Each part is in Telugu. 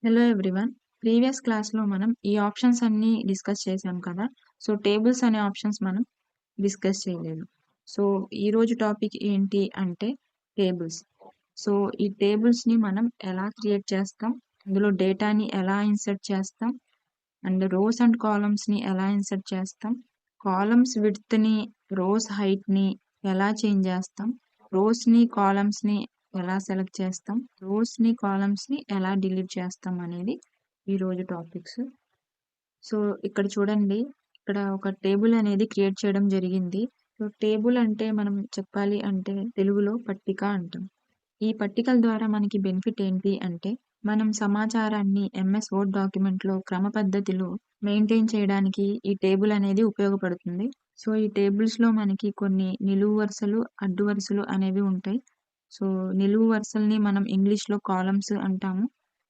Hello everyone. ప్రీవియస్ క్లాస్‌లో మనం ఈ ఆప్షన్స్ అన్నీ డిస్కస్ చేసాం కదా! సో, టేబుల్స్ అనే ఆప్షన్స్ మనం డిస్కస్ చేయలేదు. సో, ఈరోజు టాపిక్ ఏంటి అంటే టేబుల్స్. సో, ఈ టేబుల్స్‌ని మనం ఎలా క్రియేట్ చేస్తాం? అందులో డేటాని ఎలా ఇన్సర్ట్ చేస్తాం? అండ్ రోస్ అండ్ కాలమ్స్‌ని ఎలా ఇన్సర్ట్ చేస్తాం? కాలమ్స్ విడ్త్‌ని, రోస్ హైట్‌ని ఎలా చేంజ్ చేస్తాం? కాలమ్స్‌ని ఎలా సెలెక్ట్ చేస్తాం? కాలమ్స్‌ని ఎలా డిలీట్ చేస్తాం అనేది ఈరోజు టాపిక్స్. సో, ఇక్కడ చూడండి. ఇక్కడ ఒక టేబుల్ అనేది క్రియేట్ చేయడం జరిగింది. సో, టేబుల్ అంటే మనం చెప్పాలి అంటే తెలుగులో పట్టిక అంటాం. ఈ పట్టికల ద్వారా మనకి బెనిఫిట్ ఏంటి అంటే, మనం సమాచారాన్ని ఎంఎస్ వర్డ్ డాక్యుమెంట్‌లో క్రమ పద్ధతిలో మెయింటైన్ చేయడానికి ఈ టేబుల్ అనేది ఉపయోగపడుతుంది. సో, ఈ టేబుల్స్‌లో మనకి కొన్ని నిలువు వరుసలు, అడ్డు వరుసలు అనేవి ఉంటాయి. సో, నిలువు వరుసల్ని మనం ఇంగ్లీష్‌లో కాలమ్స్ అంటాము.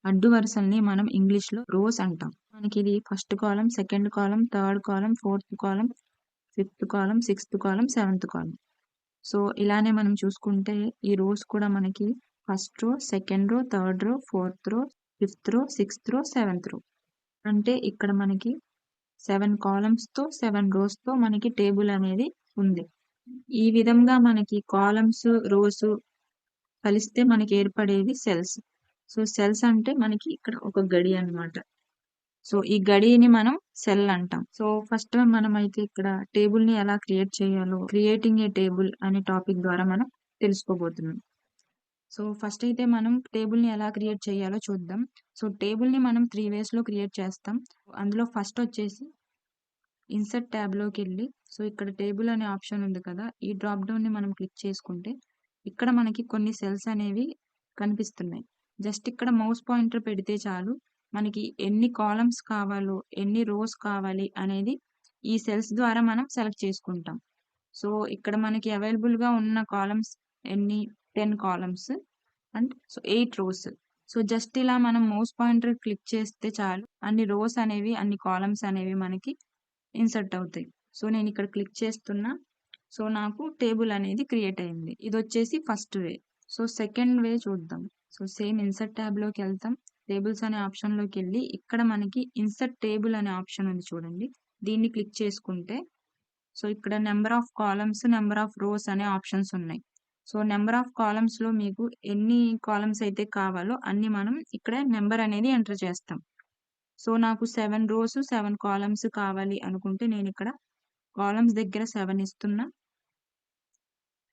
అడ్డు వరుసల్ని మనం ఇంగ్లీష్‌లో రోస్ అంటాం. మనకిది first column, second column, third column, fourth column, fifth column, sixth column, seventh column. So, ఇలానే మనం చూసుకుంటే ఈ రోస్ కూడా మనకి first row, second row, third row, fourth రో, ఫిఫ్త్ రో, సిక్స్త్ రో, సెవెంత్ రో. అంటే ఇక్కడ మనకి 7 కాలమ్స్‌తో, 7 రోస్‌తో మనకి టేబుల్ అనేది ఉంది. ఈ విధంగా మనకి కాలమ్స్, రోస్ కలిస్తే మనకి ఏర్పడేవి సెల్స్. సో, సెల్స్ అంటే మనకి ఇక్కడ ఒక గడి అన్నమాట. సో, ఈ గడిని మనం సెల్ అంటాం. సో, ఫస్ట్ మనమైతే ఇక్కడ టేబుల్‌ని ఎలా క్రియేట్ చేయాలో క్రియేటింగ్ ఏ టేబుల్ అనే టాపిక్ ద్వారా మనం తెలుసుకోబోతున్నాం. సో, ఫస్ట్ అయితే మనం టేబుల్‌ని ఎలా క్రియేట్ చేయాలో చూద్దాం. సో, టేబుల్‌ని మనం 3 వేస్‌లో క్రియేట్ చేస్తాం. అందులో ఫస్ట్ వచ్చేసి ఇన్సర్ట్ ట్యాబ్‌లోకెళ్ళి సో, ఇక్కడ టేబుల్ అనే ఆప్షన్ ఉంది కదా! ఈ డ్రాప్ డౌన్‌ని మనం క్లిక్ చేసుకుంటే ఇక్కడ మనకి కొన్ని సెల్స్ అనేవి కనిపిస్తున్నాయి. జస్ట్ ఇక్కడ మౌస్ పాయింటర్ పెడితే చాలు మనకి ఎన్ని కాలమ్స్ కావాలో, ఎన్ని రోస్ కావాలి అనేది ఈ సెల్స్ ద్వారా మనం సెలెక్ట్ చేసుకుంటాం. సో, ఇక్కడ మనకి అవైలబుల్‌గా ఉన్న కాలమ్స్ ఎన్ని 10 columns and 8 rows. So, just ఇలా మనం మౌస్ పాయింటర్ క్లిక్ చేస్తే చాలు అన్ని రోస్ అనేవి, అన్ని కాలమ్స్ అనేవి మనకి ఇన్సర్ట్ అవుతాయి. సో, నేనిక్కడ క్లిక్ చేస్తున్నా. సో, నాకు టేబుల్ అనేది క్రియేట్ అయింది. ఇదొచ్చేసి first way. So, second way చూద్దాం. సో, సేమ్ ఇన్సర్ట్ ట్యాబ్‌లోకెళ్తాం. టేబుల్స్ అనే ఆప్షన్‌లోకెళ్ళి ఇక్కడ మనకి ఇన్సర్ట్ టేబుల్ అనే ఆప్షన్ ఉంది చూడండి. దీన్ని క్లిక్ చేసుకుంటే సో, ఇక్కడ number of columns, number of rose అనే ఆప్షన్స్ ఉన్నాయి. సో, నంబర్ ఆఫ్ కాలమ్స్‌లో మీకు ఎన్ని కాలమ్స్ అయితే కావాలో అన్ని మనం ఇక్కడ నంబర్ అనేది ఎంటర్ చేస్తాం. సో, నాకు 7 రోస్, 7 కాలమ్స్ కావాలి అనుకుంటే నేనిక్కడ కాలమ్స్ దగ్గర 7 ఇస్తున్నా.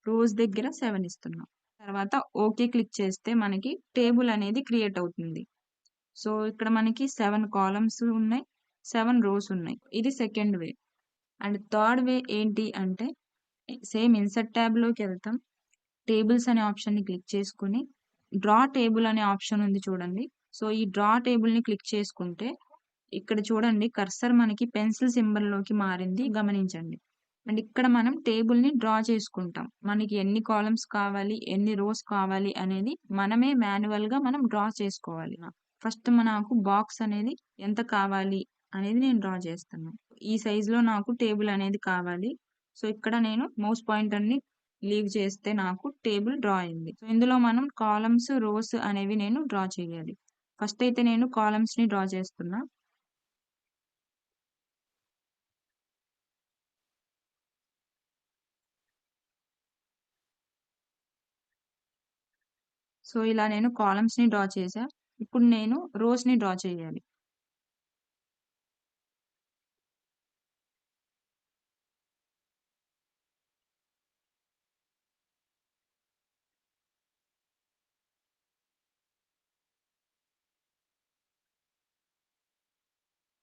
రోస్ దగ్గర 7 ఇస్తున్నా. తర్వాత ఓకే క్లిక్ చేస్తే మనకి టేబుల్ అనేది క్రియేట్ అవుతుంది. సో, ఇక్కడ మనకి 7 కాలమ్స్ ఉన్నాయి. 7 రోస్ ఉన్నాయి. ఇది సెకండ్ వే. అండ్ థర్డ్ వే ఏంటి అంటే సేమ్ ఇన్సర్ట్ ట్యాబ్‌లోకెళ్తాం. టేబుల్స్ అనే ఆప్షన్‌ని క్లిక్ చేసుకొని డ్రా టేబుల్ అనే ఆప్షన్ ఉంది చూడండి. సో, ఈ డ్రా టేబుల్‌ని క్లిక్ చేసుకుంటే ఇక్కడ చూడండి కర్సర్ మనకి పెన్సిల్ సింబల్‌లోకి మారింది గమనించండి. అండ్ ఇక్కడ మనం టేబుల్‌ని డ్రా చేసుకుంటాం. మనకి ఎన్ని కాలమ్స్ కావాలి, ఎన్ని రోస్ కావాలి అనేది మనమే మాన్యువల్‌గా మనం డ్రా చేసుకోవాలి. ఫస్ట్ నాకు బాక్స్ అనేది ఎంత కావాలి అనేది నేను డ్రా చేస్తున్నా. ఈ సైజ్‌లో నాకు టేబుల్ అనేది కావాలి. సో, ఇక్కడ నేను మౌస్ పాయింటర్‌ని లీవ్ చేస్తే నాకు టేబుల్ డ్రా అయింది. సో, ఇందులో మనం కాలమ్స్, రోస్ అనేవి నేను డ్రా చేయాలి. ఫస్ట్ అయితే నేను కాలమ్స్‌ని డ్రా చేస్తున్నా. సో, ఇలా నేను కాలమ్స్‌ని డ్రా చేశా. ఇప్పుడు నేను రోస్‌ని డ్రా చేయాలి.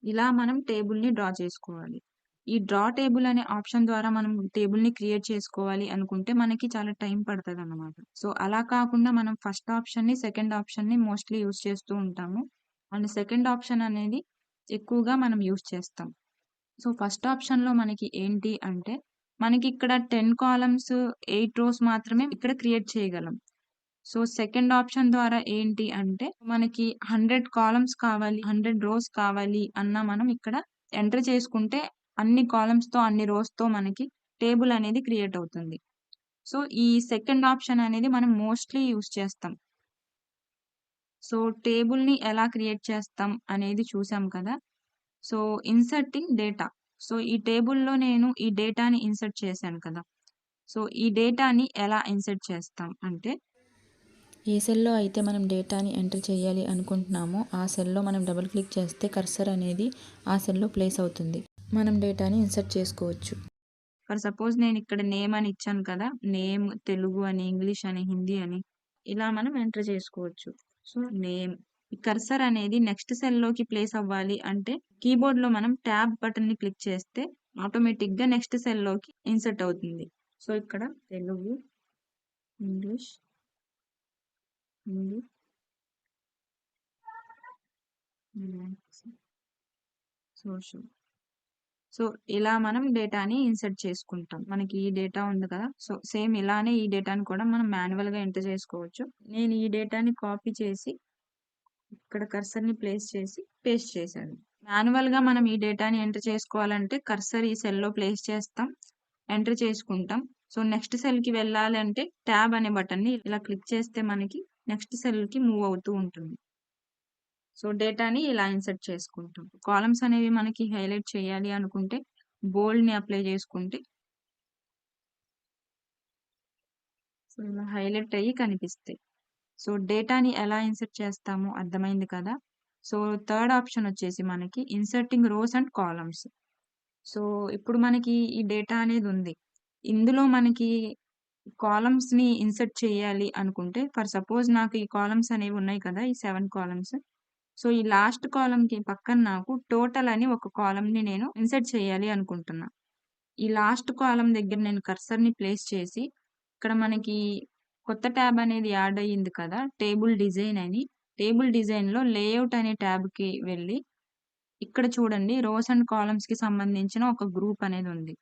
ఇలా మనం టేబుల్‌ని డ్రా చేసుకోవాలి. ఈ డ్రా టేబుల్ అనే ఆప్షన్ ద్వారా మనం టేబుల్‌ని క్రియేట్ చేసుకోవాలి అనుకుంటే మనకి చాలా టైం పడతదన్నమాట. సో, అలా కాకుండా మనం ఫస్ట్ ఆప్షన్‌ని, సెకండ్ ఆప్షన్‌ని మోస్ట్‌లీ యూజ్ చేస్తూ ఉంటాము. అండ్ సెకండ్ ఆప్షన్ అనేది ఎక్కువగా మనం యూజ్ చేస్తాం. సో, ఫస్ట్ ఆప్షన్‌లో మనకి ఏంటి అంటే, మనకిక్కడ 10 కాలమ్స్, 8 రోస్ మాత్రమే ఇక్కడ క్రియేట్ చేయగలం. సో, సెకండ్ ఆప్షన్ ద్వారా ఏంటి అంటే, మనకి 100 కాలమ్స్ కావాలి, 100 రోస్ కావాలి అన్నా మనం ఇక్కడ ఎంటర్ చేసుకుంటే అన్ని కాలమ్స్‌తో, అన్ని రోస్‌తో మనకి టేబుల్ అనేది క్రియేట్ అవుతుంది. సో, ఈ సెకండ్ ఆప్షన్ అనేది మనం మోస్ట్‌లీ యూజ్ చేస్తాం. సో టేబుల్‌ని ఎలా క్రియేట్ చేస్తాం అనేది చూసాం కదా! So inserting data. సో ఈ టేబుల్‌లో నేను ఈ డేటాని ఇన్సర్ట్ చేశాను కదా! సో ఈ డేటాని ఎలా ఇన్సర్ట్ చేస్తాం అంటే ఏ సెల్లో అయితే మనం డేటాని ఎంటర్ చేయాలి అనుకుంటున్నామో ఆ సెల్లో మనం డబుల్ క్లిక్ చేస్తే కర్సర్ అనేది ఆ సెల్లో ప్లేస్ అవుతుంది. మనం డేటాని ఇన్సర్ట్ చేసుకోవచ్చు. ఫర్ సపోజ్ నేను ఇక్కడ నేమ్ అని ఇచ్చాను కదా! నేమ్ తెలుగు అని, ఇంగ్లీష్ అని, హిందీ అని ఇలా మనం ఎంటర్ చేసుకోవచ్చు. So name. ఈ కర్సర్ అనేది నెక్స్ట్ సెల్‌లోకి ప్లేస్ అవ్వాలి అంటే కీబోర్డ్‌లో మనం ట్యాబ్ బటన్‌ని క్లిక్ చేస్తే ఆటోమేటిక్‌గా నెక్స్ట్ సెల్‌లోకి ఇన్సర్ట్ అవుతుంది. సో ఇక్కడ Telugu, English, Hindi, maths, social. So ఇలా మనం డేటాని ఇన్సర్ట్ చేసుకుంటాం. మనకి ఈ డేటా ఉంది కదా! సో సేమ్ ఇలానే ఈ డేటాని కూడా మనం మాన్యువల్‌గా ఎంటర్ చేసుకోవచ్చు. నేను ఈ డేటాని కాపీ చేసి ఇక్కడ కర్సర్‌ని ప్లేస్ చేసి పేస్ట్ చేశాను. మాన్యువల్‌గా మనం ఈ డేటాని ఎంటర్ చేసుకోవాలంటే కర్సర్ ఈ సెల్‌లో ప్లేస్ చేస్తాం. ఎంటర్ చేసుకుంటాం. సో నెక్స్ట్ సెల్‌కి వెళ్ళాలంటే ట్యాబ్ అనే బటన్‌ని ఇలా క్లిక్ చేస్తే మనకి నెక్స్ట్ సెల్‌కి మూవ్ అవుతూ ఉంటుంది. సో డేటాని ఇలా ఇన్సర్ట్ చేసుకుంటాం. కాలమ్స్ అనేవి మనకి హైలైట్ చేయాలి అనుకుంటే బోల్డ్‌ని అప్లై చేసుకుంటే సో ఇలా హైలైట్ అయ్యి కనిపిస్తాయి. సో డేటాని ఎలా ఇన్సర్ట్ చేస్తామో అర్థమైంది కదా! సో థర్డ్ ఆప్షన్ వచ్చేసి మనకి inserting rows and columns. So ఇప్పుడు మనకి ఈ డేటా అనేది ఉంది. ఇందులో మనకి కాలమ్స్‌ని ఇన్సర్ట్ చేయాలి అనుకుంటే ఫర్ సపోజ్ నాకు ఈ కాలమ్స్ అనేవి ఉన్నాయి కదా! ఈ 7 కాలమ్స్. సో ఈ లాస్ట్ కాలమ్‌కి పక్కన నాకు టోటల్ అని ఒక కాలమ్‌ని నేను ఇన్సర్ట్ చేయాలి అనుకుంటున్నా. ఈ లాస్ట్ కాలమ్ దగ్గర నేను కర్సర్‌ని ప్లేస్ చేసి, ఇక్కడ మనకి కొత్త ట్యాబ్ అనేది యాడ్ అయ్యింది కదా! టేబుల్ డిజైన్ అని. టేబుల్ డిజైన్‌లో లేఔట్ అనే ట్యాబ్‌కి వెళ్ళి, ఇక్కడ చూడండి రోస్ అండ్ కాలమ్స్‌కి సంబంధించిన ఒక గ్రూప్ అనేది ఉంది.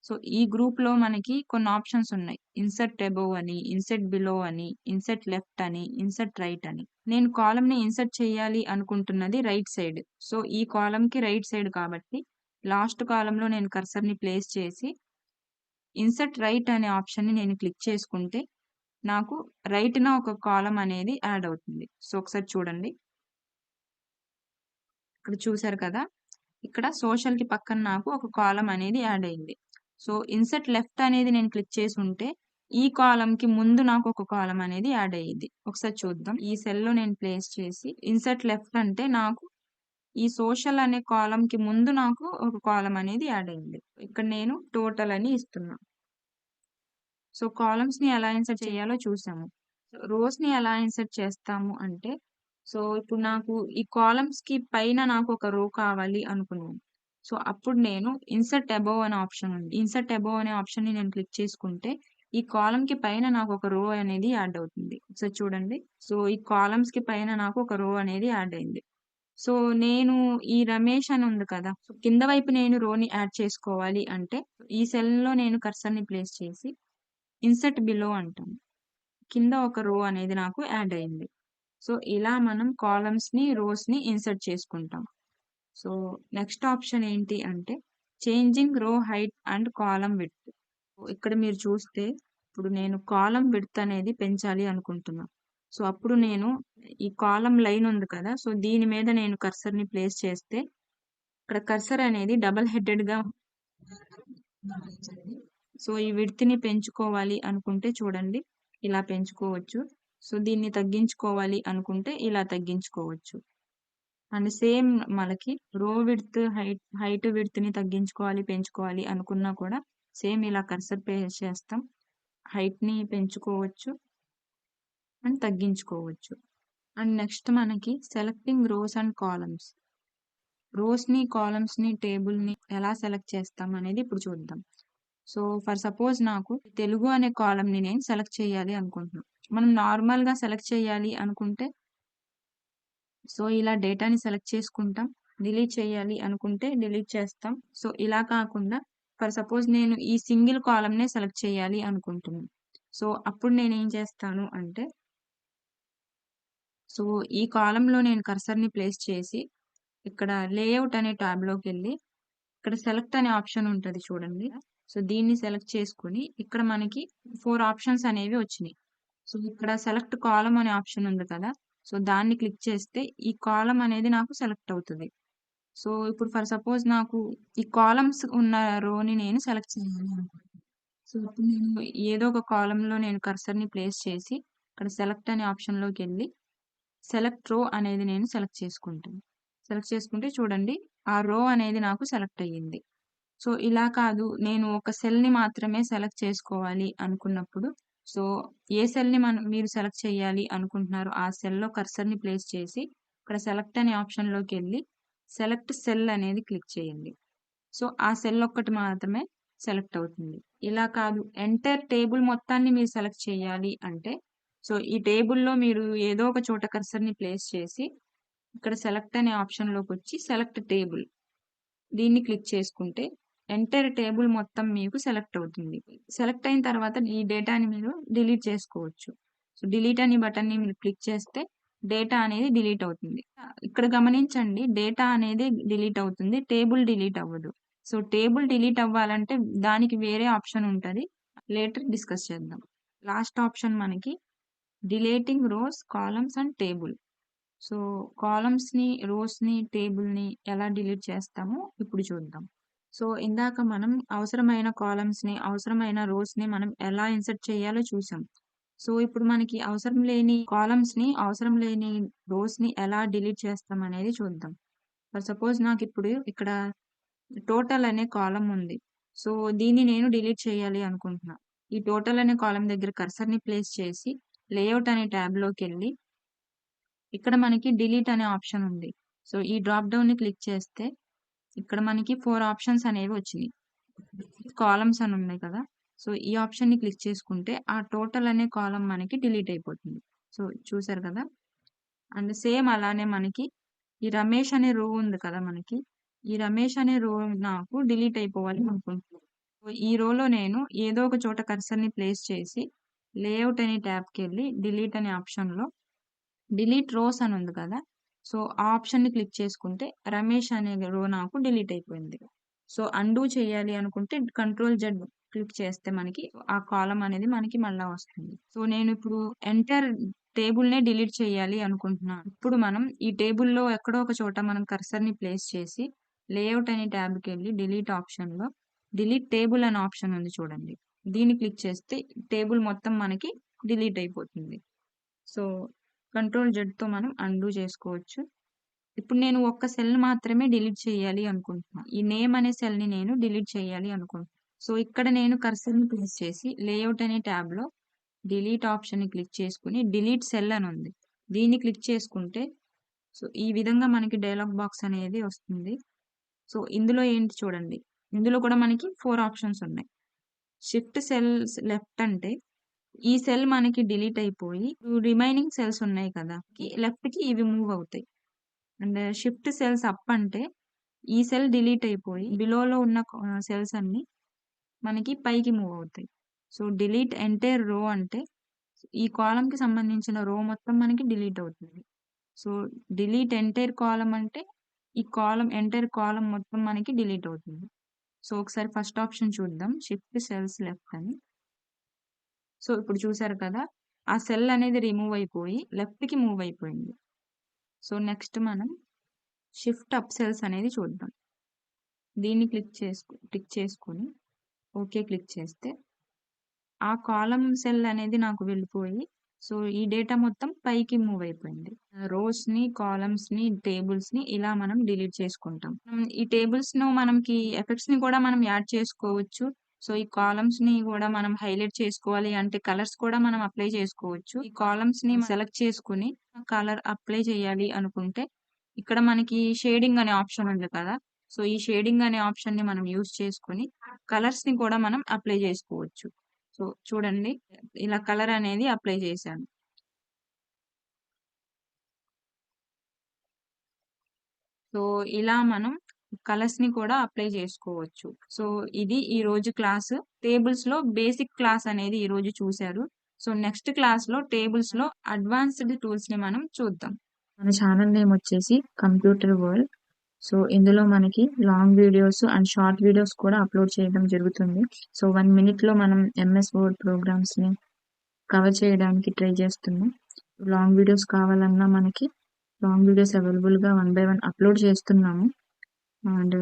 సో, ఈ గ్రూప్‌లో మనకి కొన్ని ఆప్షన్స్ ఉన్నాయి. ఇన్సర్ట్ అబోవ్ అని, ఇన్సర్ట్ బిలో అని, ఇన్సర్ట్ లెఫ్ట్ అని, ఇన్సర్ట్ రైట్ అని. నేను కాలమ్‌ని ఇన్సర్ట్ చేయాలి అనుకుంటున్నది రైట్ సైడ్. సో, ఈ కాలమ్‌కి రైట్ సైడ్ కాబట్టి లాస్ట్ కాలమ్‌లో నేను కర్సర్‌ని ప్లేస్ చేసి ఇన్సర్ట్ రైట్ అనే ఆప్షన్‌ని నేను క్లిక్ చేసుకుంటే, నాకు రైట్‌న ఒక కాలమ్ అనేది యాడ్ అవుతుంది. సో, ఒకసారి చూడండి. ఇక్కడ చూసారు కదా! ఇక్కడ సోషల్‌కి పక్కన నాకు ఒక కాలమ్ అనేది యాడ్ అయింది. సో, ఇన్సర్ట్ లెఫ్ట్ అనేది నేను క్లిక్ చేసుంటే, ఈ కాలమ్‌కి ముందు నాకు ఒక కాలమ్ అనేది యాడ్ అయ్యిద్ది. ఒకసారి చూద్దాం. ఈ సెల్‌లో నేను ప్లేస్ చేసి ఇన్సర్ట్ లెఫ్ట్ అంటే నాకు ఈ సోషల్ అనే కాలమ్‌కి ముందు నాకు ఒక కాలమ్ అనేది యాడ్ అయింది. ఇక్కడ నేను టోటల్ అని ఇస్తున్నా. సో, కాలమ్స్‌ని ఎలా ఇన్సర్ట్ చేయాలో చూసాము. సో, రోస్‌ని ఎలా ఇన్సర్ట్ చేస్తాము అంటే, సో, ఇప్పుడు నాకు ఈ కాలమ్స్‌కి పైన నాకు ఒక రో కావాలి అనుకున్నాను. సో, అప్పుడు నేను ఇన్సర్ట్ అబోవ్ అనే ఆప్షన్ ఉంది. ఇన్సర్ట్ అబోవ్ అనే ఆప్షన్‌ని నేను క్లిక్ చేసుకుంటే, ఈ కాలమ్‌కి పైన నాకు ఒక రో అనేది యాడ్ అవుతుంది. ఒకసారి చూడండి. సో, ఈ కాలమ్స్‌కి పైన నాకు ఒక రో అనేది యాడ్ అయింది. సో, నేను ఈ రమేష్ అని ఉంది కదా! సో, కింద వైపు నేను రోని యాడ్ చేసుకోవాలి అంటే, ఈ సెల్‌లో నేను కర్సర్‌ని ప్లేస్ చేసి ఇన్సర్ట్ బిలో అంటాం. కింద ఒక రో అనేది నాకు యాడ్ అయింది. సో, ఇలా మనం కాలమ్స్‌ని, రోస్‌ని ఇన్సర్ట్ చేసుకుంటాం. సో, నెక్స్ట్ ఆప్షన్ ఏంటి అంటే చేంజింగ్ రో హైట్ అండ్ కాలమ్ విడ్త్. ఇక్కడ మీరు చూస్తే ఇప్పుడు నేను కాలమ్ విడ్త్ అనేది పెంచాలి అనుకుంటున్నా. సో, అప్పుడు నేను ఈ కాలమ్ లైన్ ఉంది కదా! సో, దీని మీద నేను కర్సర్‌ని ప్లేస్ చేస్తే ఇక్కడ కర్సర్ అనేది డబుల్ హెడెడ్‌గా గమనించండి. సో, ఈ విడ్త్‌ని పెంచుకోవాలి అనుకుంటే చూడండి ఇలా పెంచుకోవచ్చు. సో, దీన్ని తగ్గించుకోవాలి అనుకుంటే ఇలా తగ్గించుకోవచ్చు. అండ్ సేమ్ మనకి రో విడ్త్, హైట్ విడ్త్‌ని తగ్గించుకోవాలి, పెంచుకోవాలి అనుకున్నా కూడా సేమ్ ఇలా కర్సర్ ప్లేస్ చేస్తాం. హైట్‌ని పెంచుకోవచ్చు అండ్ తగ్గించుకోవచ్చు. అండ్ నెక్స్ట్ మనకి సెలెక్టింగ్ రోస్ అండ్ కాలమ్స్. రోస్‌ని, కాలమ్స్‌ని, టేబుల్‌ని ఎలా సెలెక్ట్ చేస్తాం అనేది ఇప్పుడు చూద్దాం. సో, ఫర్ సపోజ్ నాకు తెలుగు అనే కాలమ్‌ని నేను సెలెక్ట్ చేయాలి అనుకుంటున్నా. మనం నార్మల్‌గా సెలెక్ట్ చేయాలి అనుకుంటే, సో, ఇలా డేటాని సెలెక్ట్ చేసుకుంటాం. డిలీట్ చేయాలి అనుకుంటే డిలీట్ చేస్తాం. సో, ఇలా కాకుండా ఫర్ సపోజ్ నేను ఈ సింగిల్ కాలమ్‌నే సెలెక్ట్ చేయాలి అనుకుంటున్నా. సో, అప్పుడు నేనేం చేస్తాను అంటే, సో, ఈ కాలమ్‌లో నేను కర్సర్‌ని ప్లేస్ చేసి, ఇక్కడ లేఔట్ అనే ట్యాబ్‌లోకెళ్ళి ఇక్కడ సెలెక్ట్ అనే ఆప్షన్ ఉంటది చూడండి. సో, దీన్ని సెలెక్ట్ చేసుకొని ఇక్కడ మనకి 4 ఆప్షన్స్ అనేవి వచ్చినియి. సో, ఇక్కడ సెలెక్ట్ కాలమ్ అనే ఆప్షన్ ఉంది కదా! సో దాన్ని క్లిక్ చేస్తే ఈ కాలమ్ అనేది నాకు సెలెక్ట్ అవుతుంది. సో ఇప్పుడు ఫర్ సపోజ్ నాకు ఈ కాలమ్స్ ఉన్న రోని నేను సెలెక్ట్ చేయాలి అనుకుంటున్నాను. సో ఇప్పుడు నేను ఏదో ఒక కాలమ్‌లో నేను కర్సర్‌ని ప్లేస్ చేసి ఇక్కడ సెలెక్ట్ అనే ఆప్షన్‌లోకి వెళ్ళి సెలెక్ట్ రో అనేది నేను సెలెక్ట్ చేసుకుంటాను. సెలెక్ట్ చేసుకుంటే చూడండి ఆ రో అనేది నాకు సెలెక్ట్ అయ్యింది. సో ఇలా కాదు నేను ఒక సెల్‌ని మాత్రమే సెలెక్ట్ చేసుకోవాలి అనుకున్నప్పుడు సో ఏ సెల్‌ని మీరు సెలెక్ట్ చేయాలి అనుకుంటున్నారో ఆ సెల్‌లో కర్సర్‌ని ప్లేస్ చేసి ఇక్కడ సెలెక్ట్ అనే ఆప్షన్‌లోకి వెళ్ళి సెలెక్ట్ సెల్ అనేది క్లిక్ చేయండి. సో ఆ సెల్ ఒక్కటి మాత్రమే సెలెక్ట్ అవుతుంది. ఇలా కాదు ఎంటైర్ టేబుల్ మొత్తాన్ని మీరు సెలెక్ట్ చేయాలి అంటే సో ఈ టేబుల్‌లో మీరు ఏదో ఒక చోట కర్సర్‌ని ప్లేస్ చేసి ఇక్కడ సెలెక్ట్ అనే ఆప్షన్‌లోకి వచ్చి సెలెక్ట్ టేబుల్ దీన్ని క్లిక్ చేసుకుంటే ఎంటైర్ టేబుల్ మొత్తం మీకు సెలెక్ట్ అవుతుంది. సెలెక్ట్ అయిన తర్వాత ఈ డేటాని మీరు డిలీట్ చేసుకోవచ్చు. సో డిలీట్ అనే బటన్‌ని మీరు క్లిక్ చేస్తే డేటా అనేది డిలీట్ అవుతుంది. ఇక్కడ గమనించండి డేటా అనేది డిలీట్ అవుతుంది. టేబుల్ డిలీట్ అవ్వదు. సో టేబుల్ డిలీట్ అవ్వాలంటే దానికి వేరే ఆప్షన్ ఉంటది. లేటర్ డిస్కస్ చేద్దాం. లాస్ట్ ఆప్షన్ మనకి deleting rows, columns and table. So కాలమ్స్‌ని, రోస్‌ని, టేబుల్‌ని ఎలా డిలీట్ చేస్తామో ఇప్పుడు చూద్దాం. సో ఇందాక మనం అవసరమైన కాలమ్స్‌ని, అవసరమైన రోస్‌ని మనం ఎలా ఇన్సర్ట్ చేయాలో చూసాం. సో ఇప్పుడు మనకి అవసరం లేని కాలమ్స్‌ని, అవసరం లేని రోస్‌ని ఎలా డిలీట్ చేస్తామనేది చూద్దాం. ఫర్ సపోజ్ నాకిప్పుడు ఇక్కడ టోటల్ అనే కాలమ్ ఉంది. సో దీన్ని నేను డిలీట్ చేయాలి అనుకుంటున్నా. ఈ టోటల్ అనే కాలమ్ దగ్గర కర్సర్‌ని ప్లేస్ చేసి లేఔట్ అనే ట్యాబ్‌లోకెళ్ళి ఇక్కడ మనకి డిలీట్ అనే ఆప్షన్ ఉంది. సో ఈ డ్రాప్ డౌన్‌ని క్లిక్ చేస్తే ఇక్కడ మనకి 4 ఆప్షన్స్ అనేవి వచ్చినియి. కాలమ్స్ అని ఉన్నాయి కదా! సో ఈ ఆప్షన్‌ని క్లిక్ చేసుకుంటే ఆ టోటల్ అనే కాలమ్ మనకి డిలీట్ అయిపోతుంది. సో చూసారు కదా! అండ్ సేమ్ అలానే మనకి ఈ రమేష్ అనే రో ఉంది కదా మనకి. ఈ రమేష్ అనే రో నాకు డిలీట్ అయిపోవాలి అనుకుంటున్నాను. సో ఈ రోలో నేను ఏదో ఒక చోట కర్సర్‌ని ప్లేస్ చేసి లేఔట్ అనే ట్యాబ్‌కెళ్ళి డిలీట్ అనే ఆప్షన్‌లో డిలీట్ రోస్ అని ఉంది కదా! సో ఆ ఆప్షన్‌ని క్లిక్ చేసుకుంటే రమేష్ అనే రో నాకు డిలీట్ అయిపోయింది. సో అన్‌డూ చేయాలి అనుకుంటే కంట్రోల్ జెడ్ క్లిక్ చేస్తే మనకి ఆ కాలమ్ అనేది మనకి మళ్ళా వస్తుంది. సో నేను ఇప్పుడు ఎంటైర్ టేబుల్‌నే డిలీట్ చేయాలి అనుకుంటున్నాను. ఇప్పుడు మనం ఈ టేబుల్‌లో ఎక్కడో ఒక చోట మనం కర్సర్‌ని ప్లేస్ చేసి లేఔట్ అనే ట్యాబ్‌కెళ్ళి డిలీట్ ఆప్షన్‌లో డిలీట్ టేబుల్ అనే ఆప్షన్ ఉంది చూడండి. దీన్ని క్లిక్ చేస్తే టేబుల్ మొత్తం మనకి డిలీట్ అయిపోతుంది. సో కంట్రోల్ జెడ్‌తో మనం అన్‌డూ చేసుకోవచ్చు. ఇప్పుడు నేను ఒక్క సెల్ మాత్రమే డిలీట్ చేయాలి అనుకుంటున్నా. ఈ నేమ్ అనే సెల్‌ని నేను డిలీట్ చేయాలి అనుకుంటున్నా. సో ఇక్కడ నేను కర్సర్‌ని ప్లేస్ చేసి లేఔట్ అనే ట్యాబ్‌లో డిలీట్ ఆప్షన్‌ని క్లిక్ చేసుకొని డిలీట్ సెల్ అని ఉంది. దీన్ని క్లిక్ చేసుకుంటే సో ఈ విధంగా మనకి డయలాగ్ బాక్స్ అనేది వస్తుంది. సో ఇందులో ఏంటి చూడండి. ఇందులో కూడా మనకి 4 ఆప్షన్స్ ఉన్నాయి. షిఫ్ట్ సెల్స్ లెఫ్ట్ అంటే ఈ సెల్ మనకి డిలీట్ అయిపోయి రిమైనింగ్ సెల్స్ ఉన్నాయి కదా! లెఫ్ట్‌కి ఇవి మూవ్ అవుతాయి. అండ్ షిఫ్ట్ సెల్స్ అప్ అంటే ఈ సెల్ డిలీట్ అయిపోయి బిలోలో ఉన్న సెల్స్ అన్నీ మనకి పైకి మూవ్ అవుతాయి. సో డిలీట్ ఎంటైర్ రో అంటే ఈ కాలమ్‌కి సంబంధించిన రో మొత్తం మనకి డిలీట్ అవుతుంది. సో డిలీట్ ఎంటైర్ కాలమ్ అంటే ఈ కాలమ్ ఎంటైర్ కాలమ్ మొత్తం మనకి డిలీట్ అవుతుంది. సో ఒకసారి ఫస్ట్ ఆప్షన్ చూద్దాం. షిఫ్ట్ సెల్స్ లెఫ్ట్ అని. సో ఇప్పుడు చూసారు కదా! ఆ సెల్ అనేది రిమూవ్ అయిపోయి లెఫ్ట్‌కి మూవ్ అయిపోయింది. సో నెక్స్ట్ మనం షిఫ్ట్ అప్ సెల్స్ అనేది చూద్దాం. దీన్ని క్లిక్ చేసుకొని ఓకే క్లిక్ చేస్తే ఆ కాలమ్ సెల్ అనేది నాకు వెళ్ళిపోయి సో ఈ డేటా మొత్తం పైకి మూవ్ అయిపోయింది. రోస్‌ని, కాలమ్స్‌ని, టేబుల్స్‌ని ఇలా మనం డిలీట్ చేసుకుంటాం. ఈ టేబుల్స్‌ను మనకి ఎఫెక్ట్స్‌ని కూడా మనం యాడ్ చేసుకోవచ్చు. సో ఈ కాలమ్స్‌ని కూడా మనం హైలైట్ చేసుకోవాలి అంటే కలర్స్ కూడా మనం అప్లై చేసుకోవచ్చు. ఈ కాలమ్స్‌ని సెలెక్ట్ చేసుకొని కలర్ అప్లై చేయాలి అనుకుంటే ఇక్కడ మనకి షేడింగ్ అనే ఆప్షన్ ఉంది కదా! సో ఈ షేడింగ్ అనే ఆప్షన్‌ని మనం యూజ్ చేసుకొని కలర్స్‌ని కూడా మనం అప్లై చేసుకోవచ్చు. సో చూడండి ఇలా కలర్ అనేది అప్లై చేశాను. సో ఇలా మనం కలర్స్‌ని కూడా అప్లై చేసుకోవచ్చు. సో ఇది ఈరోజు క్లాసు. టేబుల్స్‌లో బేసిక్ క్లాస్ అనేది ఈరోజు చూశారు. సో నెక్స్ట్ క్లాస్‌లో టేబుల్స్‌లో అడ్వాన్స్‌డ్ టూల్స్‌ని మనం చూద్దాం. మన ఛానల్ నేమ్ వచ్చేసి కంప్యూటర్ వరల్డ్. సో ఇందులో మనకి long videos and short videos కూడా అప్లోడ్ చేయడం జరుగుతుంది. సో 1 మినిట్‌లో మనం ఎంఎస్ వర్డ్ ప్రోగ్రామ్స్‌ని కవర్ చేయడానికి ట్రై చేస్తున్నాం. లాంగ్ వీడియోస్ కావాలన్నా మనకి లాంగ్ వీడియోస్ అవైలబుల్గా 1 by 1 అప్లోడ్ చేస్తున్నాము. అండ్